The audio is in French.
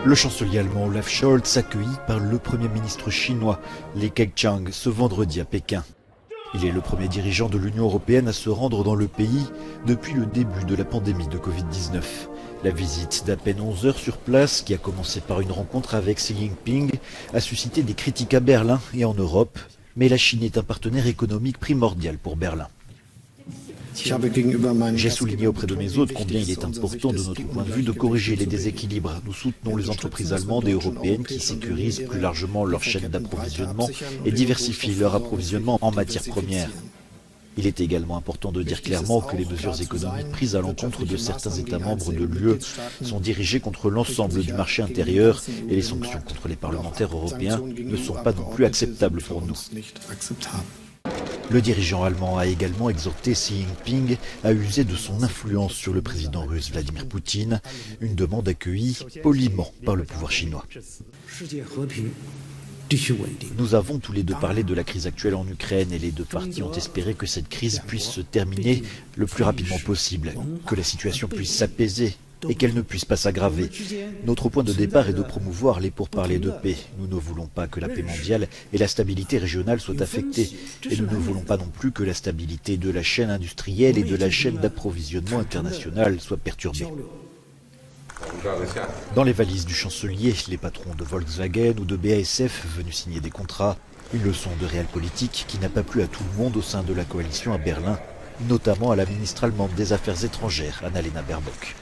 Le chancelier allemand Olaf Scholz accueilli par le premier ministre chinois Li Keqiang ce vendredi à Pékin. Il est le premier dirigeant de l'Union européenne à se rendre dans le pays depuis le début de la pandémie de Covid-19. La visite d'à peine 11 heures sur place, qui a commencé par une rencontre avec Xi Jinping, a suscité des critiques à Berlin et en Europe. Mais la Chine est un partenaire économique primordial pour Berlin. J'ai souligné auprès de mes hôtes combien il est important de notre point de vue de corriger les déséquilibres. Nous soutenons les entreprises allemandes et européennes qui sécurisent plus largement leur chaîne d'approvisionnement et diversifient leur approvisionnement en matières premières. Il est également important de dire clairement que les mesures économiques prises à l'encontre de certains États membres de l'UE sont dirigées contre l'ensemble du marché intérieur et les sanctions contre les parlementaires européens ne sont pas non plus acceptables pour nous. Le dirigeant allemand a également exhorté Xi Jinping à user de son influence sur le président russe Vladimir Poutine, une demande accueillie poliment par le pouvoir chinois. Nous avons tous les deux parlé de la crise actuelle en Ukraine et les deux parties ont espéré que cette crise puisse se terminer le plus rapidement possible, que la situation puisse s'apaiser et qu'elle ne puisse pas s'aggraver. Notre point de départ est de promouvoir les pourparlers de paix. Nous ne voulons pas que la paix mondiale et la stabilité régionale soient affectées. Et nous ne voulons pas non plus que la stabilité de la chaîne industrielle et de la chaîne d'approvisionnement internationale soient perturbées. Dans les valises du chancelier, les patrons de Volkswagen ou de BASF venus signer des contrats. Une leçon de réelle politique qui n'a pas plu à tout le monde au sein de la coalition à Berlin, notamment à la ministre allemande des Affaires étrangères, Annalena Baerbock.